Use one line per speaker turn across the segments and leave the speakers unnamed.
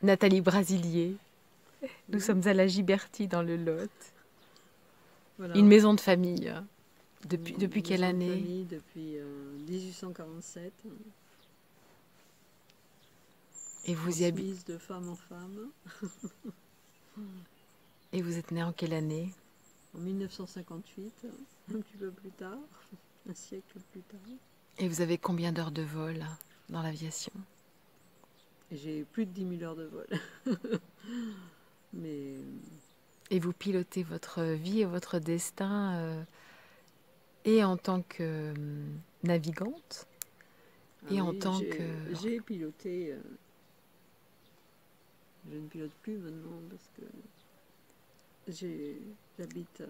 Nathalie Brasilier. Nous
Oui,
sommes à la Giberty dans le Lot. Une
voilà.
maison de famille.
Une
Depuis quelle
maison de
année?
famille depuis 1847,
Et vous y habitez?
transmise de femme en femme.
Et vous êtes né en quelle année?
En 1958, un petit peu plus tard, un siècle plus tard.
Et vous avez combien d'heures de vol dans l'aviation?
J'ai plus de 10 000 heures de vol. Mais
Et vous pilotez votre vie et votre destin et en tant que navigante
ah
et en
oui,
tant que...
j'ai piloté. Je ne pilote plus maintenant parce que j'habite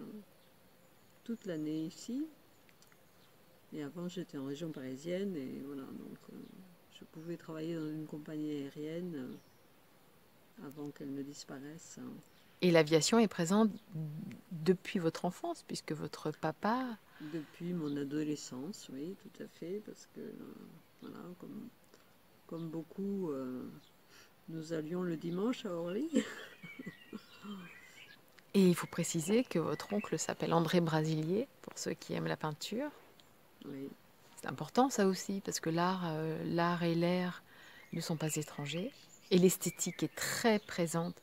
toute l'année ici. Et avant, j'étais en région parisienne et voilà, donc je pouvais travailler dans une compagnie aérienne avant qu'elle ne disparaisse.
Et l'aviation est présente depuis votre enfance, puisque votre papa...
Depuis mon adolescence, oui, tout à fait, parce que voilà, comme beaucoup, nous allions le dimanche à Orly.
Et il faut préciser que votre oncle s'appelle André Brasilier, pour ceux qui aiment la peinture.
Oui,
C'est important ça aussi, parce que l'art et l'air ne sont pas étrangers. Et l'esthétique est très présente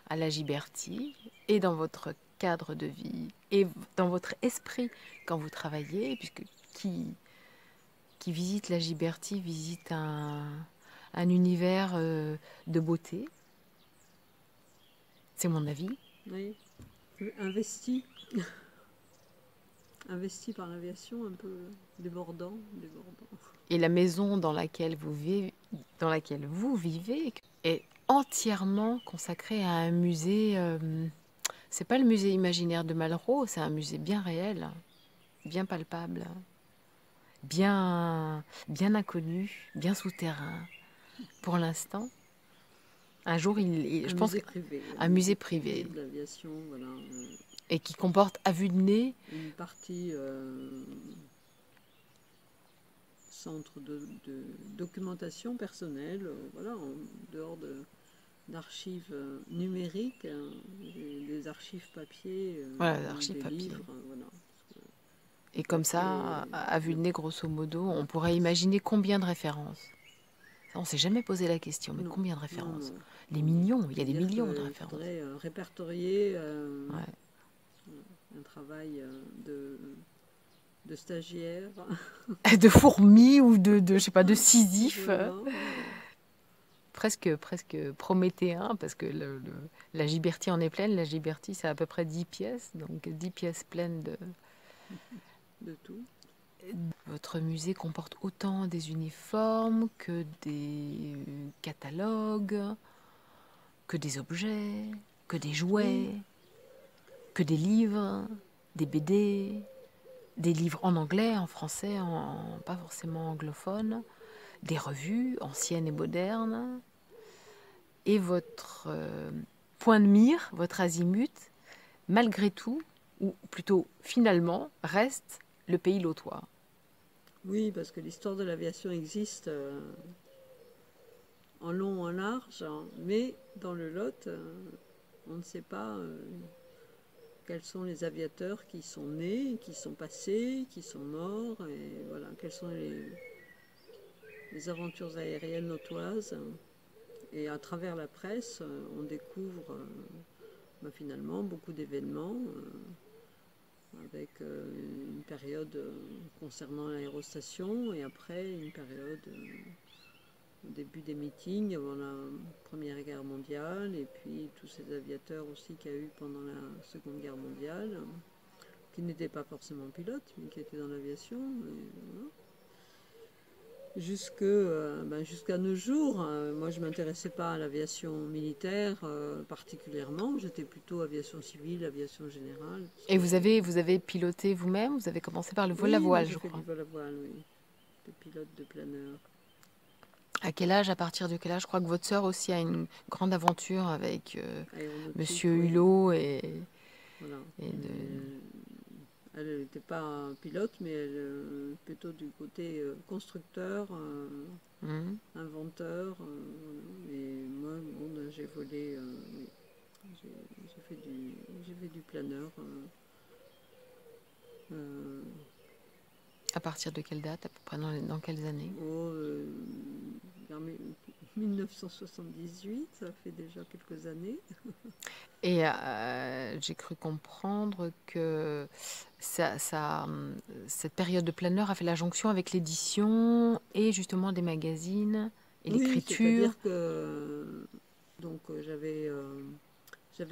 à la Giberty et dans votre cadre de vie et dans votre esprit quand vous travaillez, puisque qui visite la Giberty visite un univers de beauté. C'est mon avis.
oui, investi, investi par l'aviation, un peu débordant, débordant.
Et la maison dans laquelle vous vivez est entièrement consacrée à un musée. C'est pas le musée imaginaire de Malraux, c'est un musée bien réel, bien palpable, bien inconnu, bien souterrain. Pour l'instant, un jour, je pense
Un
qu'un musée
musée privé
privé
de l'aviation, voilà,
et qui comporte à vue de nez.
une partie centre de documentation personnelle, voilà, en dehors d'archives numériques, hein, des archives papier,
Voilà,
ou
l'archive
des
papier.
livres, voilà.
Et comme
Et
ça, à vue
le,
de nez, grosso modo, on pourrait imaginer combien de références. Ça, on s'est jamais posé la question, mais
non,
combien de
non,
références?
non,
Des
non, non.
millions, il y a des
C'est-à-dire
millions de
qu'il
références.
faudrait répertorier
Ouais.
un travail de stagiaire.
De fourmis ou je sais pas, de Sisyphe,
Voilà.
presque prométhéen, parce que la Giberty en est pleine. La Giberty, c'est à peu près 10 pièces, donc 10 pièces pleines de...
De tout.
Votre musée comporte autant des uniformes que des catalogues, que des objets, que des
Oui,
jouets, que des livres, des BD, des livres en anglais, en français, pas forcément anglophone, des revues anciennes et modernes. Et votre point de mire, votre azimut, malgré tout, ou plutôt finalement, reste le pays lotois.
oui, parce que l'histoire de l'aviation existe en long, en large, hein, mais dans le Lot, on ne sait pas quels sont les aviateurs qui sont nés, qui sont passés, qui sont morts, et voilà, quelles sont les aventures aériennes lotoises. Et à travers la presse, on découvre finalement beaucoup d'événements, avec une période concernant l'aérostation et après une période au début des meetings avant la Première Guerre mondiale et puis tous ces aviateurs aussi qu'il y a eu pendant la Seconde Guerre mondiale, qui n'étaient pas forcément pilotes mais qui étaient dans l'aviation. Voilà. Jusqu'à nos jours, moi je ne m'intéressais pas à l'aviation militaire particulièrement, j'étais plutôt aviation civile, aviation générale. Parce
Et
que,
vous avez piloté vous-même, vous avez commencé par le vol à
oui, moi
voile,
j'ai
je
fait du
crois.
vol à voile, oui, de pilote de planeur.
À quel âge, à partir de quel âge? Je crois que votre sœur aussi a une grande aventure avec
Aéronautique,
Monsieur
oui,
Hulot
voilà.
et de...
Elle n'était pas pilote, mais elle, plutôt du côté constructeur,
Mhm.
inventeur. Voilà. Et moi, bon, ben, j'ai volé, oui. J'ai j'ai fait du planeur. Euh,
À partir de quelle date, à peu près dans quelles années?
oh, vers 1978, ça fait déjà quelques années.
Et j'ai cru comprendre que cette période de planeur a fait la jonction avec l'édition et justement des magazines et
Oui,
l'écriture.
c'est-à-dire que donc j'avais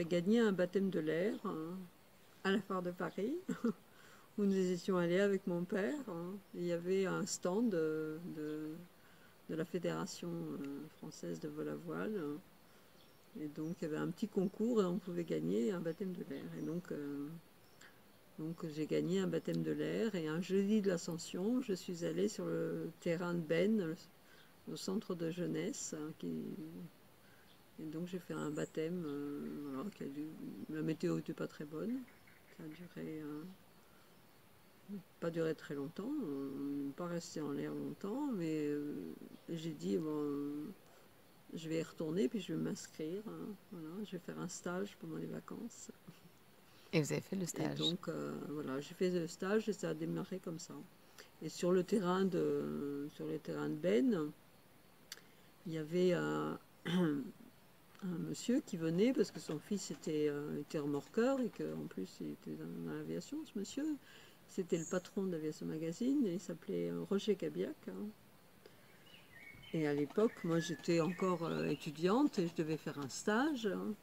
gagné un baptême de l'air, hein, à la foire de Paris, où nous étions allés avec mon père, hein. Il y avait un stand de la Fédération française de vol à voile, hein. Et donc il y avait un petit concours et on pouvait gagner un baptême de l'air. Et donc j'ai gagné un baptême de l'air et un jeudi de l'Ascension, je suis allée sur le terrain de Ben, au centre de jeunesse, hein, et donc j'ai fait un baptême, voilà, la météo n'était pas très bonne, ça a duré, pas duré très longtemps, on n'est pas resté en l'air longtemps, mais j'ai dit, bon, je vais y retourner, puis je vais m'inscrire, hein, voilà, je vais faire un stage pendant les vacances.
Et vous avez fait le
Et
stage.
donc, voilà, j'ai fait le stage et ça a démarré comme ça. Et sur les terrains de Ben, il y avait un monsieur qui venait parce que son fils était remorqueur et qu'en plus il était dans l'aviation, ce monsieur. C'était le patron d'Aviation Magazine et il s'appelait Roger Cabiac, hein. Et à l'époque, moi j'étais encore étudiante et je devais faire un stage, hein.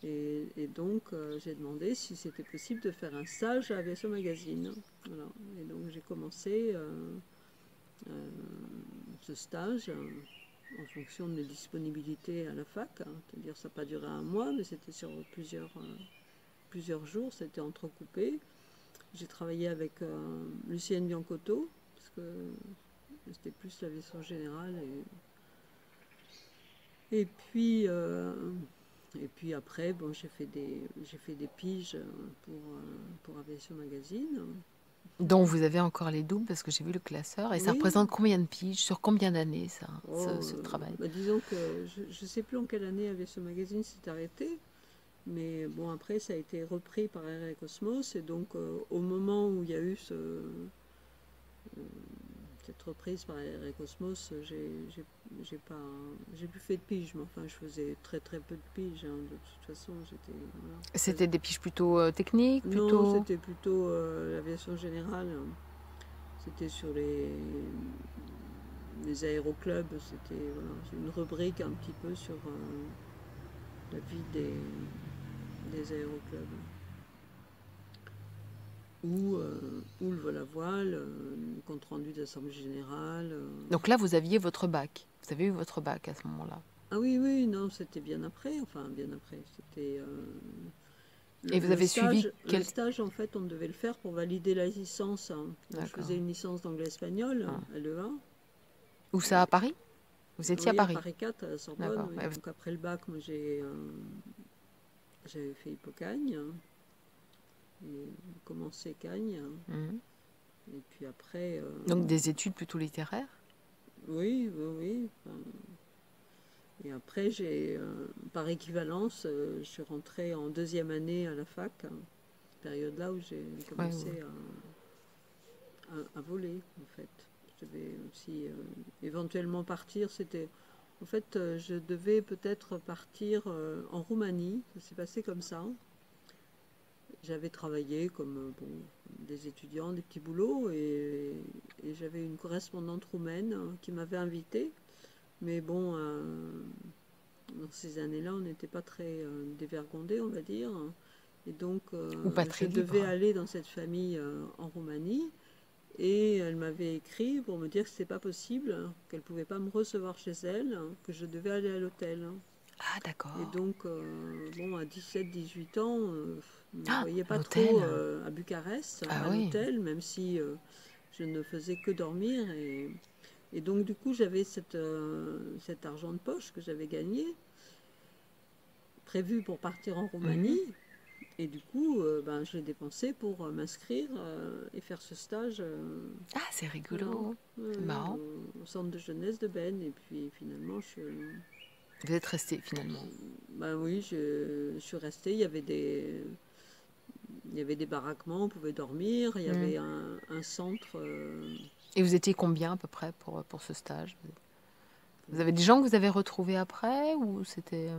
Et donc j'ai demandé si c'était possible de faire un stage à Aviation Magazine. Voilà. Et donc j'ai commencé euh, ce stage en fonction de mes disponibilités à la fac, hein. C'est-à-dire ça n'a pas duré un mois, mais c'était sur plusieurs jours, c'était entrecoupé. J'ai travaillé avec Lucienne Biancotto, parce que c'était plus l'aviation générale. Et puis, et puis après, bon, j'ai fait des piges pour Aviation Magazine.
Donc vous avez encore les doubles parce que j'ai vu le classeur. Et ça
Oui,
représente combien de piges? Sur combien d'années ça,
oh,
ce travail?
bah disons que je ne sais plus en quelle année Aviation Magazine s'est arrêté, mais bon, après, ça a été repris par Air et Cosmos, et donc au moment où il y a eu cette reprise par Air et Cosmos, pas, j'ai plus fait de piges, mais enfin, je faisais très très peu de piges, hein. De toute façon, j'étais, voilà,
C'était des piges plutôt techniques,
non,
plutôt...
c'était plutôt l'aviation générale. C'était sur les aéroclubs. C'était voilà, une rubrique un petit peu sur la vie des aéroclubs. Ou le vol à voile, compte rendu d'assemblée générale.
Donc là, vous aviez votre bac. Vous avez eu votre bac à ce moment-là.
Ah oui, oui, non, c'était bien après. Enfin, bien après. C'était
Et vous avez suivi
le stage, en fait, on devait le faire pour valider la licence, hein. Donc, je faisais
D'accord.
une licence d'anglais-espagnol,
Ah.
LEA.
Où ça, à Paris? Vous étiez à
Oui, à
Paris?
Paris 4, à la Sorbonne.
D'accord.
Oui. Donc, après le bac, moi, j'avais fait Hippocagne, hein, et commencé Cagne, hein.
Mhm.
Et puis après,
Donc des études plutôt littéraires?
oui, oui, oui. Enfin, et après, par équivalence, je suis rentrée en deuxième année à la fac, hein, période là où j'ai
Ouais,
commencé à voler, en fait. Je devais aussi éventuellement partir. En fait, je devais peut-être partir en Roumanie. Ça s'est passé comme ça. J'avais travaillé comme bon, des étudiants, des petits boulots, et j'avais une correspondante roumaine, hein, qui m'avait invitée. Mais bon, dans ces années-là, on n'était pas très dévergondés, on va dire. Et donc,
ou pas
je
très
devais
libre.
aller dans cette famille en Roumanie. Et elle m'avait écrit pour me dire que c'était pas possible, hein, qu'elle pouvait pas me recevoir chez elle, hein, que je devais aller à l'hôtel, hein.
Ah,
Et
d'accord.
donc, bon, à 17-18 ans, je ne me
Ah,
voyais
à
pas trop
l'hôtel.
à Bucarest,
Ah
à
oui.
l'hôtel, même si je ne faisais que dormir. Et donc, du coup, j'avais cet argent de poche que j'avais gagné, prévu pour partir en
Mhm.
Roumanie. Et du coup, ben, je l'ai dépensé pour m'inscrire et faire ce stage.
Ah, c'est
Voilà,
rigolo. C'est
oui,
marrant.
au centre de jeunesse de Ben. Et puis finalement,
Vous êtes resté finalement.
ben oui, je suis restée. Il y avait des baraquements, on pouvait dormir. Il y
Hmm.
avait un centre.
Et vous étiez combien à peu près pour ce stage? Vous avez
Pour-
des gens que vous avez retrouvés après ou c'était...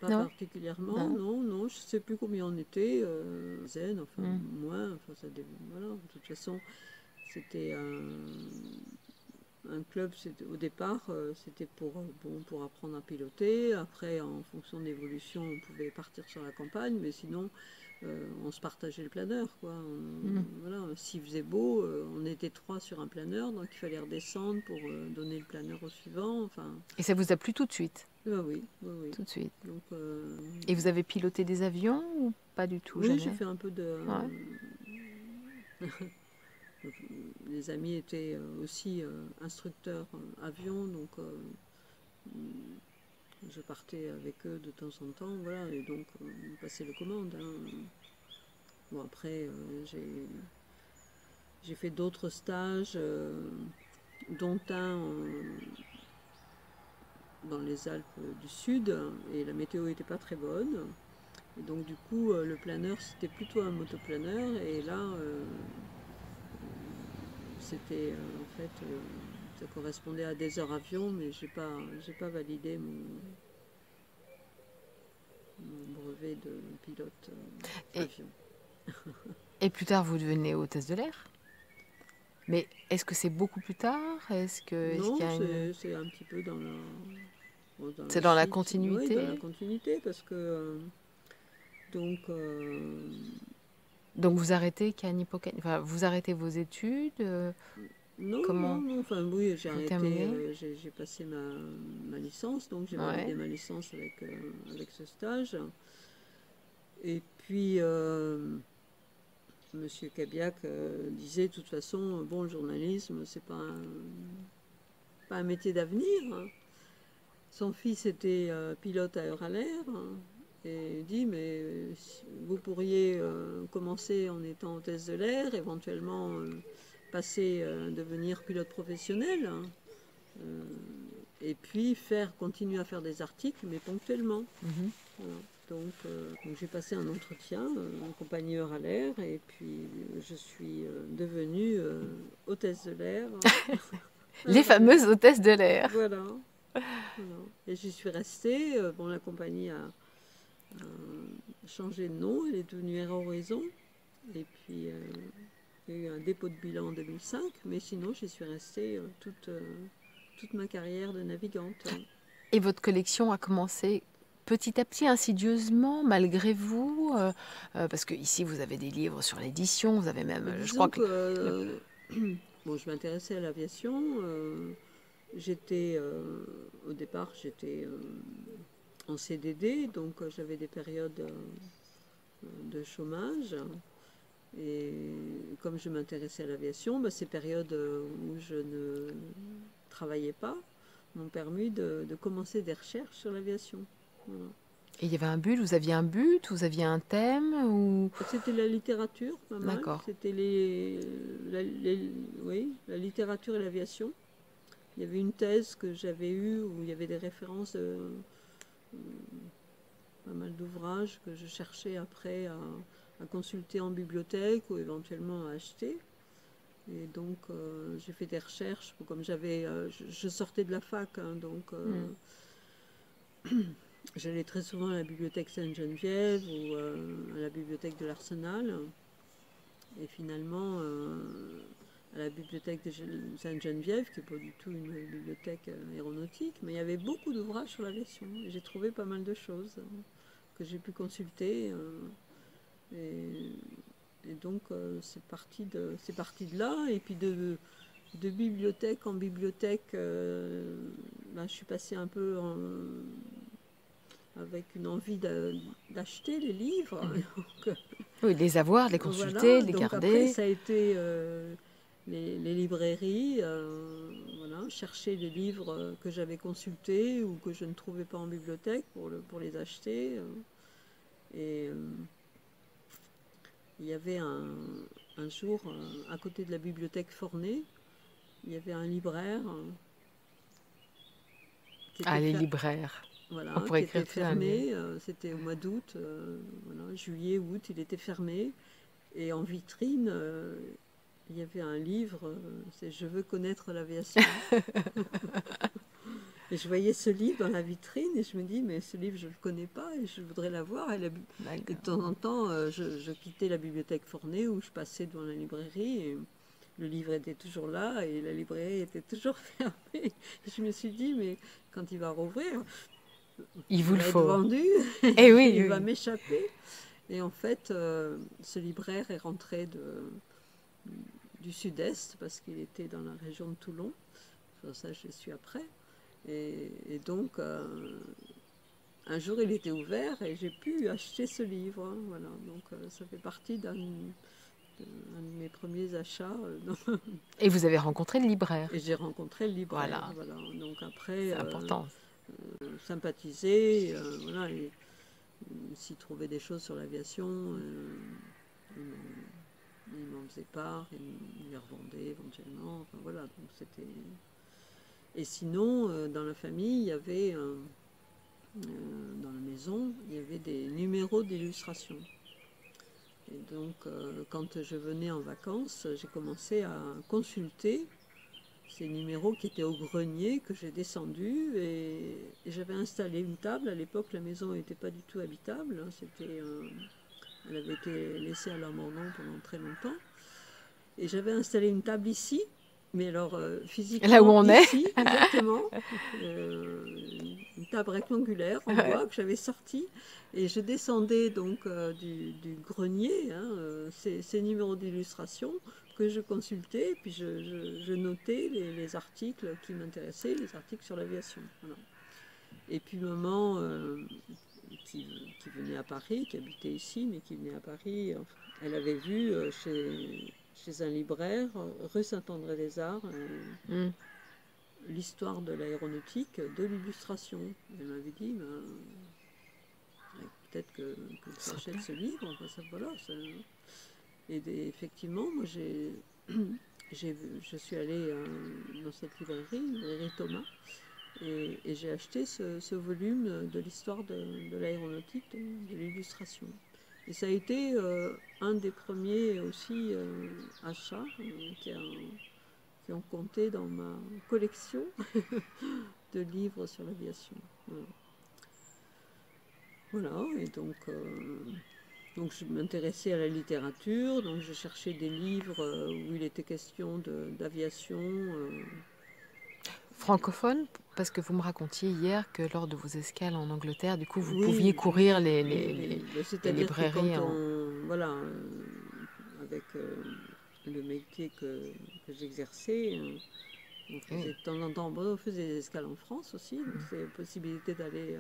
Pas
Non?
particulièrement,
Non?
non, non, je sais plus combien on était, zen, enfin
Hmm.
moins, enfin voilà, de toute façon, c'était un club, au départ, c'était pour apprendre à piloter. Après, en fonction de l'évolution, on pouvait partir sur la campagne, mais sinon, on se partageait le planeur, quoi.
Hmm.
Voilà, s'il faisait beau, on était trois sur un planeur, donc il fallait redescendre pour donner le planeur au suivant. Enfin,
Et ça vous a plu tout de suite?
oui, oui, oui.
Tout de suite.
Donc,
Et vous avez piloté des avions ou pas du tout,
oui, j'ai
jamais?
fait un peu de.
Ouais.
Les amis étaient aussi instructeurs avion, donc je partais avec eux de temps en temps, voilà, et donc on passait les commandes. Hein. Bon, après, j'ai fait d'autres stages, dont un dans les Alpes du Sud, et la météo n'était pas très bonne. Et donc, du coup, le planeur, c'était plutôt un motoplaneur, et là, c'était en fait, ça correspondait à des heures avion, mais j'ai pas validé mon brevet de pilote
Et,
avion.
et plus tard, vous devenez hôtesse de l'air? Mais est-ce que c'est beaucoup plus tard? Est-ce qu'il
Non,
y a une...
c'est un petit peu dans
C'est
la
dans la
suite, oui, dans la
continuité?
continuité, parce que donc
Donc vous arrêtez qu'à Enfin, vous arrêtez vos études?
non, non,
Comment
non, enfin oui, j'ai
vous
arrêté,
terminez?
j'ai passé ma licence, donc j'ai validé
Ouais.
ma licence avec ce stage. Et puis Monsieur Cabiac disait de toute façon, bon, le journalisme, c'est pas un métier d'avenir. Hein. Son fils était pilote à Euralair, hein, et il dit mais vous pourriez commencer en étant hôtesse de l'air, éventuellement passer devenir pilote professionnel, hein, euh, et puis continuer à faire des articles, mais ponctuellement.
Mhm.
Voilà. Donc j'ai passé un entretien en compagnie Euralair, et puis je suis devenue hôtesse de l'air à
Les
Euralair.
fameuses hôtesses de l'air.
Voilà. Voilà. Et j'y suis restée. Bon, la compagnie a changé de nom, elle est devenue Air Horizon. Et puis, il y a eu un dépôt de bilan en 2005, mais sinon, j'y suis restée toute ma carrière de navigante.
Et votre collection a commencé petit à petit, insidieusement, malgré vous, parce que ici vous avez des livres sur l'édition, vous avez même,
Mais
je crois
disons
que
que
le-
bon, je m'intéressais à l'aviation. J'étais, au départ, j'étais en CDD, donc j'avais des périodes de chômage. Et comme je m'intéressais à l'aviation, bah, ces périodes où je ne travaillais pas m'ont permis de commencer des recherches sur l'aviation. Voilà.
et il y avait un but, vous aviez un but, vous aviez un thème ou
C'était la littérature, pas mal.
d'accord.
C'était oui, la littérature et l'aviation. Il y avait une thèse que j'avais eue où il y avait des références de pas mal d'ouvrages que je cherchais après à consulter en bibliothèque ou éventuellement à acheter. Et donc, j'ai fait des recherches. Comme je sortais de la fac, hein, donc
Hmm.
j'allais très souvent à la bibliothèque Sainte-Geneviève ou à la bibliothèque de l'Arsenal. Et finalement, à la bibliothèque de Sainte-Geneviève, qui n'est pas du tout une bibliothèque aéronautique, mais il y avait beaucoup d'ouvrages sur l'aviation. Et j'ai trouvé pas mal de choses que j'ai pu consulter. Et, et donc, c'est parti de là. Et puis de bibliothèque en bibliothèque, ben, je suis passée un peu avec une envie d'acheter les livres. Donc,
Oui, de les avoir, de les consulter,
voilà,
de les
donc après
garder.
ça a été les librairies, voilà, chercher les livres que j'avais consultés ou que je ne trouvais pas en bibliothèque pour les acheter. Et il y avait un jour, à côté de la bibliothèque Forney, il y avait un libraire qui
Ah,
était,
les libraires. On
voilà,
pourrait
qui était
écrire tout un livre.
fermé. C'était au mois d'août, voilà, juillet, août, il était fermé. Et en vitrine, il y avait un livre, c'est Je veux connaître l'aviation. Et je voyais ce livre dans la vitrine et je me dis, mais ce livre, je ne le connais pas et je voudrais l'avoir. Et de temps
D'accord.
en temps, je quittais la bibliothèque Forney où je passais devant la librairie et le livre était toujours là et la librairie était toujours fermée. Et je me suis dit, mais quand il va rouvrir,
Il
il
vous le
va être
faut.
vendu
Eh
et
oui,
il va
oui.
m'échapper. Et en fait, ce libraire est rentré du sud-est parce qu'il était dans la région de Toulon. Ça, je l'ai su après. Et donc, un jour, il était ouvert et j'ai pu acheter ce livre, hein, voilà. Donc, ça fait partie de mes premiers achats.
Et vous avez rencontré le libraire.
Et j'ai rencontré le libraire,
Voilà,
voilà. Donc après,
c'est important.
sympathiser, voilà. Et, s'il trouvait des choses sur l'aviation, il m'en faisait part, il les revendait éventuellement. Enfin, voilà, donc c'était. Et sinon, dans la famille, il y avait dans la maison, il y avait des numéros d'illustration. Et donc, quand je venais en vacances, j'ai commencé à consulter ces numéros qui étaient au grenier, que j'ai descendu, et j'avais installé une table. À l'époque, la maison n'était pas du tout habitable. Elle avait été laissée à l'abandon pendant très longtemps. Et j'avais installé une table ici, mais alors
Là où
physiquement
on est.
ici, exactement, euh, une table rectangulaire en bois que j'avais sortie. Et je descendais donc du grenier, hein, ces numéros d'illustration que je consultais, puis je notais les articles qui m'intéressaient, les articles sur l'aviation. Voilà. Et puis maman, qui venait à Paris, qui habitait ici, mais qui venait à Paris, elle avait vu chez un libraire, rue Saint-André-des-Arts,
Hmm.
l'histoire de l'aéronautique, de l'illustration. Elle m'avait dit, ben, peut-être que
Ce
tu
serait
achètes
bien.
ce livre. Enfin, ça, voilà, ça. Effectivement, moi je suis allée dans cette librairie Thomas, et j'ai acheté ce volume de l'histoire de l'aéronautique, de l'illustration. Et ça a été un des premiers aussi achats qui ont compté dans ma collection de livres sur l'aviation. Voilà. Voilà, et donc je m'intéressais à la littérature, donc je cherchais des livres où il était question d'aviation.
Francophone, parce que vous me racontiez hier que lors de vos escales en Angleterre, du coup, vous pouviez
Oui,
courir
oui, oui. Ben,
les
c'est-à-dire que
librairies
quand
en...
voilà, avec le métier que j'exerçais, on faisait
Oui.
de temps en temps, bon, on faisait des escales en France aussi, donc c'est la possibilité d'aller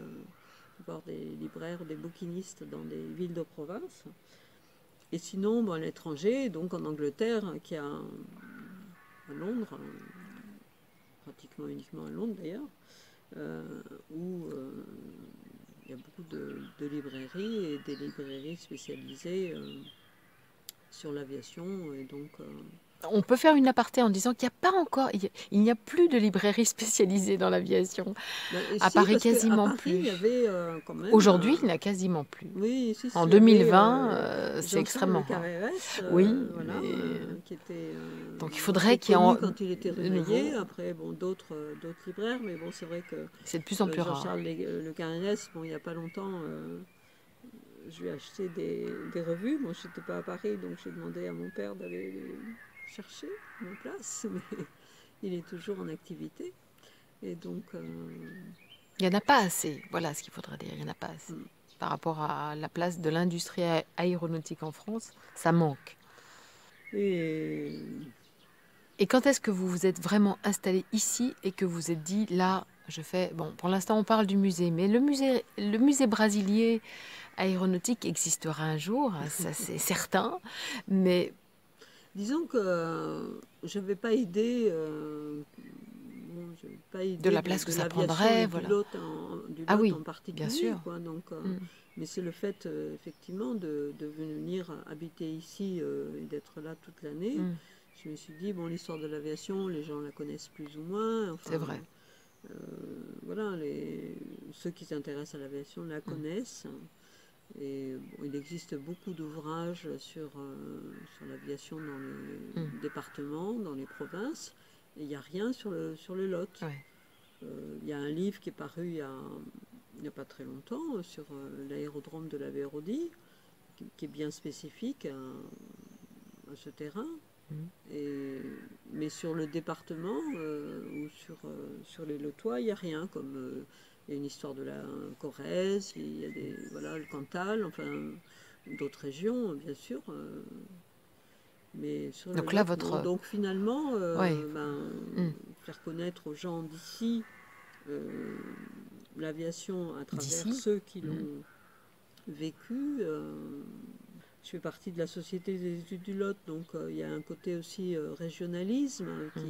voir des libraires, des bouquinistes dans des villes de province. Et sinon, bon, à l'étranger, donc en Angleterre, qui a à Londres, pratiquement uniquement à Londres d'ailleurs, où il y a beaucoup de librairies et des librairies spécialisées sur l'aviation. Et donc,
On peut faire une aparté en disant qu'il n'y a pas encore, il n'y a plus de librairie spécialisée dans l'aviation.
ben,
À
si,
Paris,
parce qu'à
quasiment
Paris, il y
plus.
avait quand même
Aujourd'hui, il n'y en a quasiment plus.
oui,
En
il y avait
2020, c'est
Jean-Charles Le
extrêmement rare.
Carrérès,
Oui,
voilà,
mais...
qui était
Donc il
assez
faudrait qu'il y ait
connu quand il était
de
réveillé.
nouveau...
Après, bon, d'autres libraires, mais bon, c'est vrai que
C'est de plus en plus rare.
Jean-Charles Le Carrérès, bon, il n'y a pas longtemps, je lui ai acheté des revues. Moi, je n'étais pas à Paris, donc j'ai demandé à mon père d'aller les chercher à ma place, mais il est toujours en activité. Et donc,
Il n'y en a pas assez. Voilà ce qu'il faudrait dire. Il n'y en a pas assez.
mm.
Par rapport à la place de l'industrie aéronautique en France, ça manque.
Et
Et quand est-ce que vous vous êtes vraiment installé ici et que vous vous êtes dit, là, je fais... Bon, pour l'instant, on parle du musée, mais le musée brésilien aéronautique existera un jour, hein, ça c'est certain, mais
disons que je n'avais pas idée, bon,
de la place que
de
ça
l'aviation et
prendrait, voilà. Ah
du lot
oui,
en
bien
particulier,
sûr.
quoi. Donc,
Mm.
Mais c'est le fait, effectivement, de venir habiter ici et d'être là toute l'année.
Mm.
Je me suis dit, bon, l'histoire de l'aviation, les gens la connaissent plus ou moins.
C'est
Enfin,
vrai.
voilà, ceux qui s'intéressent à l'aviation la
Mm.
connaissent. Et bon, il existe beaucoup d'ouvrages sur l'aviation dans
Mm.
les départements, dans les provinces. Et il n'y a rien sur le Lot.
Ouais.
Il y a un livre qui est paru il n'y a pas très longtemps sur l'aérodrome de la Vérodie, qui est bien spécifique à ce terrain.
Mm.
Mais sur le département ou sur les Lotois, il n'y a rien. Il y a une histoire de la Corrèze, il y a voilà, le Cantal, enfin d'autres régions, bien sûr. Mais sur le
Donc là,
Lot, non.
votre...
Donc finalement,
Ouais. Mm.
faire connaître aux gens d'ici l'aviation à travers
D'ici.
ceux qui
Mm.
l'ont vécu. Je fais partie de la Société des études du Lot, donc il y a un côté aussi régionalisme
Mm.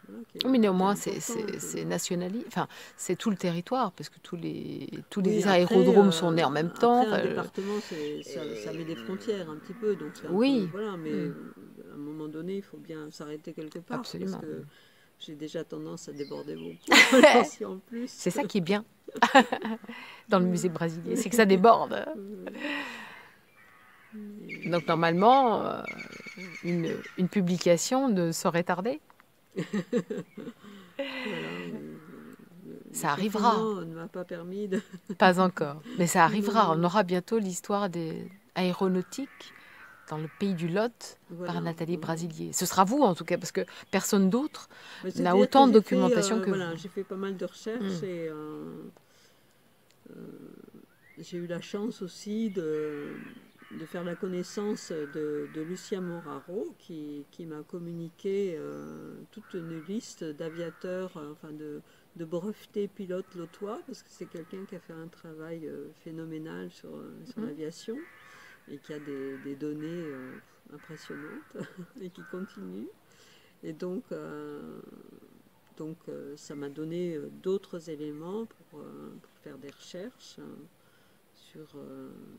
voilà,
Oui, mais
qui est
néanmoins,
important.
c'est nationalisé. Enfin, c'est tout le territoire, parce que tous
Oui,
les aérodromes sont nés en même temps.
après un
Enfin,
département, ça met des frontières un petit peu, donc c'est un peu...
oui,
Voilà, mais
mm,
à un moment donné, il faut bien s'arrêter quelque part, parce
absolument.
que j'ai déjà tendance à déborder beaucoup, alors si en plus...
C'est ça qui est bien dans le musée brésilien, c'est que ça déborde. Donc normalement, une publication ne saurait tarder.
Voilà, le
Ça arrivera,
confinement ne m'a pas permis de...
pas encore, mais ça arrivera. On
de-
aura bientôt l'histoire des aéronautiques dans le pays du Lot par
Voilà,
Nathalie
voilà.
Brasilier. Ce sera vous en tout cas, parce que personne d'autre
Mais
n'a
c'est-à-dire que
autant de documentation que vous.
voilà, j'ai fait pas mal de recherches
Mm.
et j'ai eu la chance aussi de faire la connaissance de Lucia Moraro qui m'a communiqué toute une liste d'aviateurs, enfin de brevetés pilotes lotois, parce que c'est quelqu'un qui a fait un travail phénoménal sur
Mm.
l'aviation et qui a des données impressionnantes et qui continue. Et ça m'a donné d'autres éléments pour faire des recherches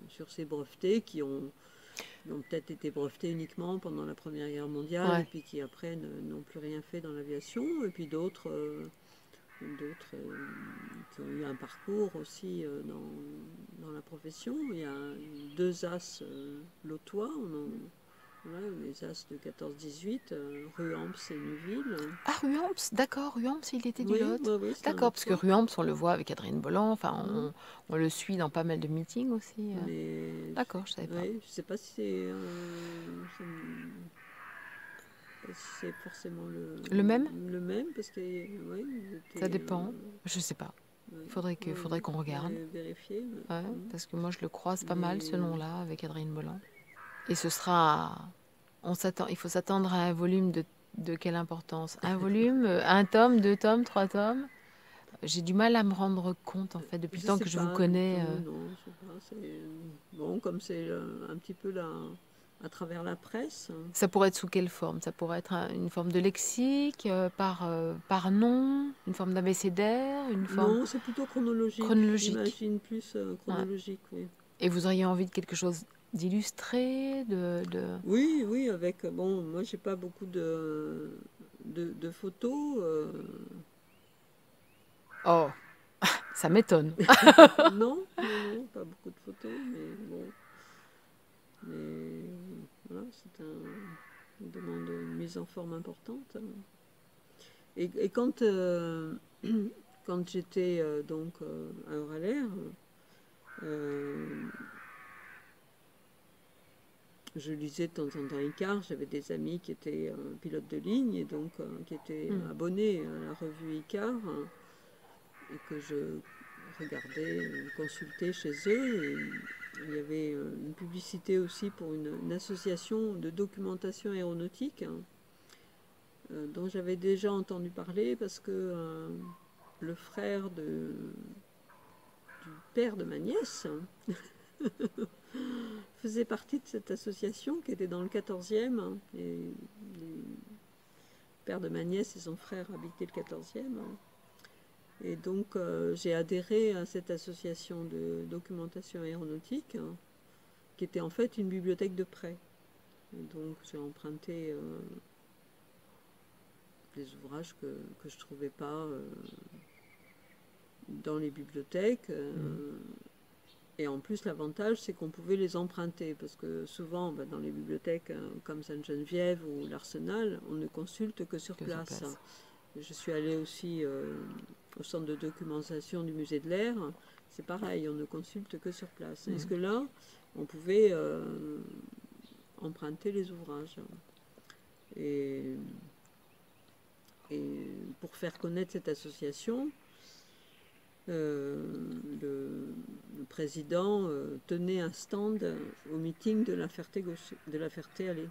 sur ces brevetés qui ont peut-être été brevetés uniquement pendant la Première Guerre mondiale et
Ouais.
puis qui après n'ont plus rien fait dans l'aviation. Et puis d'autres qui ont eu un parcours aussi dans la profession. Il y a deux as lotois, voilà, les as de 14-18, Ruamps et Nuville.
Ah, Ruamps, d'accord, Ruamps, il était du
Oui,
Lot.
oui, oui, c'est un
D'accord, parce que
lotois.
Ruamps, on le voit avec Adrien Bolland, enfin,
Hein.
on le suit dans pas mal de meetings aussi.
Mais
D'accord, je savais pas.
ouais, je sais pas si c'est forcément
Le même?
le même, parce que ouais, ils
Ça
étaient,
dépend. Je sais pas.
ouais,
Faudrait qu'on regarde.
vérifier.
Ouais, parce que moi, je le croise pas mal, ce
Mais
nom-là, avec Adrien Bolland. Et ce sera... il faut s'attendre à un volume de quelle importance? Un volume, un tome, deux tomes, trois tomes? J'ai du mal à me rendre compte, en fait, depuis le
je
temps
sais
que je vous
pas du
connais.
tout, non, je sais pas. Bon, comme c'est un petit peu là à travers la presse.
Ça pourrait être sous quelle forme? Ça pourrait être une forme de lexique, par nom, une forme d'abécédaire, une forme
Non, c'est plutôt chronologique.
chronologique.
J'imagine plus
Ouais.
chronologique, oui.
Et vous auriez envie de quelque chose d'illustré,
Oui, oui, avec bon, moi j'ai pas beaucoup de photos.
Oh, ça m'étonne.
Non, non, non, pas beaucoup de photos, mais bon. Mais voilà, une demande une mise en forme importante. Et quand j'étais donc à Euraler, euh, je lisais de temps en temps Icar. J'avais des amis qui étaient pilotes de ligne et donc qui étaient
Hmm.
abonnés à la revue Icar et que je regardais, consultais chez eux. Et il y avait une publicité aussi pour une association de documentation aéronautique dont j'avais déjà entendu parler parce que le frère du père de ma nièce faisait partie de cette association qui était dans le 14e. Et le père de ma nièce et son frère habitaient le 14e. Et donc, j'ai adhéré à cette association de documentation aéronautique, hein, qui était en fait une bibliothèque de prêt. Et donc, j'ai emprunté des ouvrages que je ne trouvais pas dans les bibliothèques. Et en plus, l'avantage, c'est qu'on pouvait les emprunter, parce que souvent, dans les bibliothèques comme Sainte-Geneviève ou l'Arsenal, on ne consulte que sur place. Je suis allée aussi au centre de documentation du musée de l'Air. C'est pareil, on ne consulte que sur place. Est-ce que là, on pouvait emprunter les ouvrages. Et pour faire connaître cette association, le président tenait un stand au meeting de la Ferté-Alais.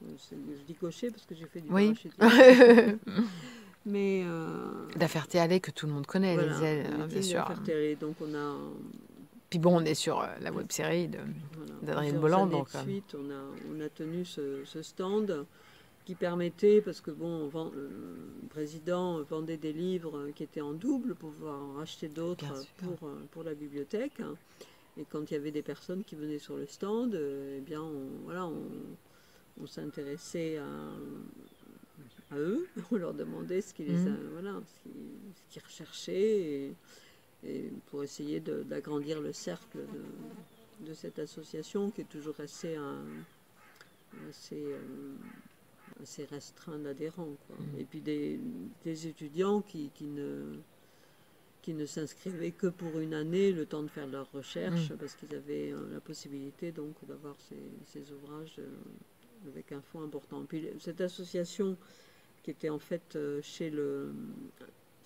Je dis Gaucher parce que j'ai fait du parachutisme. Mais
la Ferté-Alais que tout le monde connaît,
voilà,
les ailes, bien sûr.
Donc on a.
Puis bon, on est sur la web-série d'Adrienne Bolland.
Donc de suite, on a tenu ce stand qui permettait, parce que bon, le président vendait des livres qui étaient en double pour pouvoir en acheter d'autres pour la bibliothèque. Et quand il y avait des personnes qui venaient sur le stand, eh bien, on s'intéressait à eux, on leur demandait ce qu'ils ce qu'ils recherchaient, et pour essayer d'agrandir le cercle de cette association qui est toujours assez restreint d'adhérents. Et puis des étudiants qui ne s'inscrivaient que pour une année, le temps de faire leurs recherches, parce qu'ils avaient la possibilité donc d'avoir ces ouvrages avec un fonds important. Puis cette association qui était en fait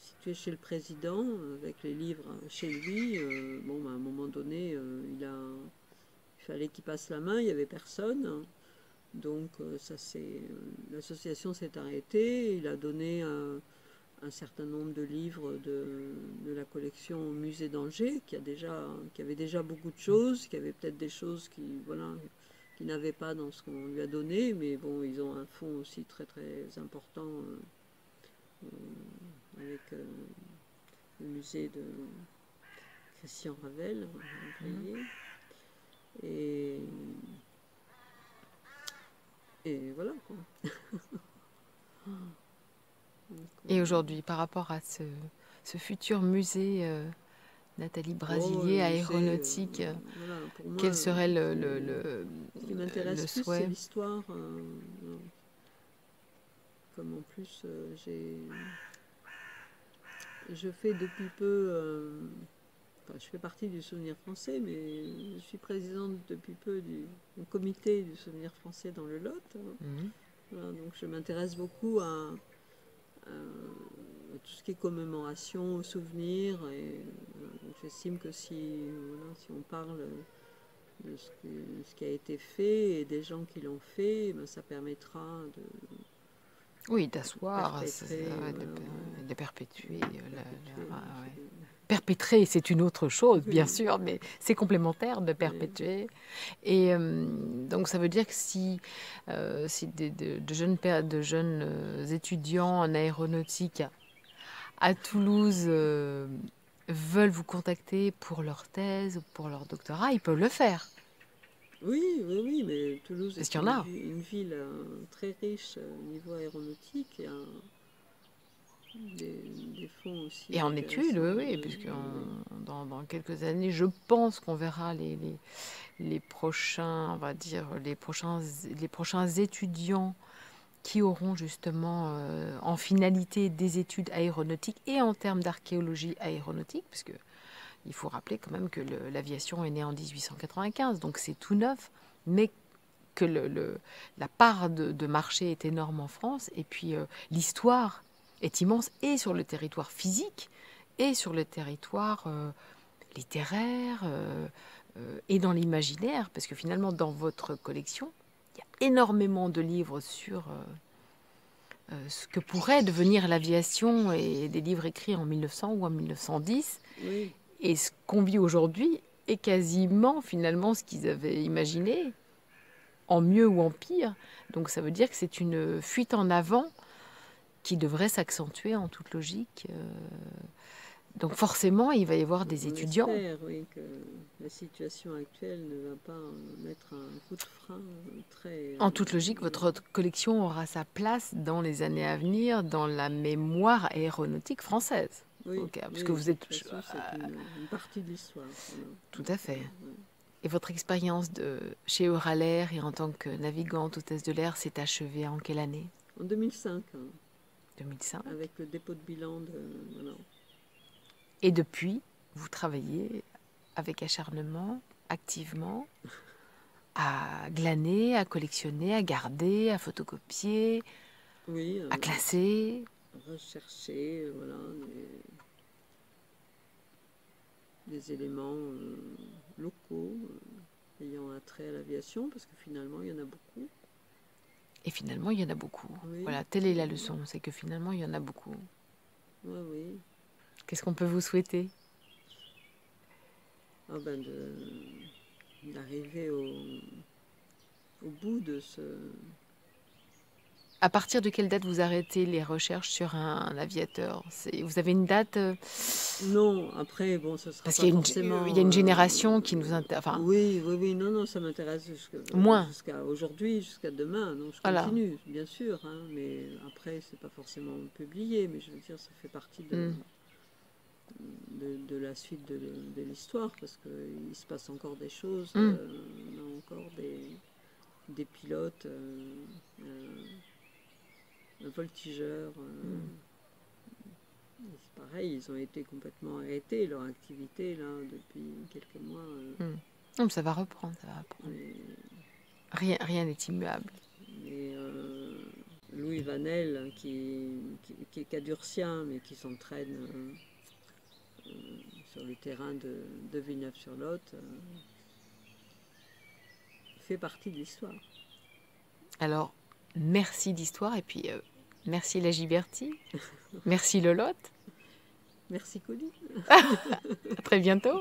située chez le président, avec les livres chez lui, à un moment donné, il fallait qu'il passe la main, il n'y avait personne. Donc l'association s'est arrêtée, il a donné un certain nombre de livres de la collection au musée d'Angers, qui avait déjà beaucoup de choses, qui avait peut-être des choses qui n'avaient pas dans ce qu'on lui a donné, mais bon, ils ont un fonds aussi très très important avec le musée de Christian Ravel, et voilà quoi.
Et aujourd'hui, par rapport à ce futur musée Nathalie Brasilier aéronautique, pour moi, quel serait
ce qui m'intéresse plus, c'est l'histoire. Comme en plus je fais depuis peu, je fais partie du Souvenir français, mais je suis présidente depuis peu du comité du Souvenir français dans le Lot. Donc je m'intéresse beaucoup à tout ce qui est commémoration, aux souvenirs, et j'estime que si on parle de ce qui a été fait et des gens qui l'ont fait, ça permettra
d'asseoir, de perpétuer. Perpétrer, c'est une autre chose, bien sûr, mais c'est complémentaire de perpétuer. Et donc, ça veut dire que si de jeunes étudiants en aéronautique à Toulouse veulent vous contacter pour leur thèse ou pour leur doctorat, ils peuvent le faire.
Oui, mais Toulouse
est
une ville très riche au niveau aéronautique. Des fonds aussi.
Et en études, oui, puisque dans quelques années, je pense qu'on verra les prochains, on va dire, les prochains étudiants qui auront justement en finalité des études aéronautiques et en termes d'archéologie aéronautique, puisque il faut rappeler quand même que l'aviation est née en 1895, donc c'est tout neuf, mais que la part de marché est énorme en France, et puis l'histoire est immense, et sur le territoire physique, et sur le territoire littéraire, et dans l'imaginaire, parce que finalement, dans votre collection, il y a énormément de livres sur ce que pourrait devenir l'aviation, et des livres écrits en 1900 ou en 1910.
Oui.
Et ce qu'on vit aujourd'hui est quasiment, finalement, ce qu'ils avaient imaginé, en mieux ou en pire. Donc ça veut dire que c'est une fuite en avant qui devrait s'accentuer en toute logique. Donc forcément, il va y avoir des
On
étudiants.
espère, oui, que la situation actuelle ne va pas mettre un coup de frein très...
En toute logique, votre collection aura sa place dans les années à venir dans la mémoire aéronautique française.
oui,
Ok, parce
oui,
que
de
vous êtes...
toute façon, c'est une partie de l'histoire. Voilà.
Tout à fait.
Ouais.
Et votre expérience chez Euralair et en tant que navigante hôtesse de l'air s'est achevée en quelle année?
En 2005,
2005.
avec le dépôt de bilan de... Voilà.
Et depuis, vous travaillez avec acharnement, activement, à glaner, à collectionner, à garder, à photocopier,
Oui,
à classer.
rechercher, voilà, des éléments locaux ayant attrait à l'aviation, parce que finalement, il y en a beaucoup.
Et finalement, il y en a beaucoup.
Oui.
Voilà, telle est la leçon, c'est que finalement, il y en a beaucoup.
Oui, oui.
Qu'est-ce qu'on peut vous souhaiter?
Ah ben d'arriver au bout de ce...
À partir de quelle date vous arrêtez les recherches sur un aviateur? Vous avez une date?
Non, après, bon, ce sera
Parce
pas
qu'il
forcément...
y a une génération qui nous intéresse. Enfin,
oui, oui, oui, non, non, ça m'intéresse
moins.
jusqu'à aujourd'hui, jusqu'à demain. Non, je
Voilà.
continue, bien sûr, hein, mais après, c'est pas forcément publié, mais je veux dire, ça fait partie de la suite de l'histoire, parce qu'il se passe encore des choses, on a encore des pilotes, un voltigeur. C'est pareil, ils ont été complètement arrêtés, leur activité, là, depuis quelques mois.
Non, ça va reprendre, ça va reprendre. Rien n'est immuable.
Et Louis Vanel, qui est cadurcien, mais qui s'entraîne sur le terrain de Villeneuve-sur-Lot, fait partie de l'histoire.
Alors, merci d'histoire, et puis merci la Giberti, merci le Lot.
Merci Colline.
À très bientôt.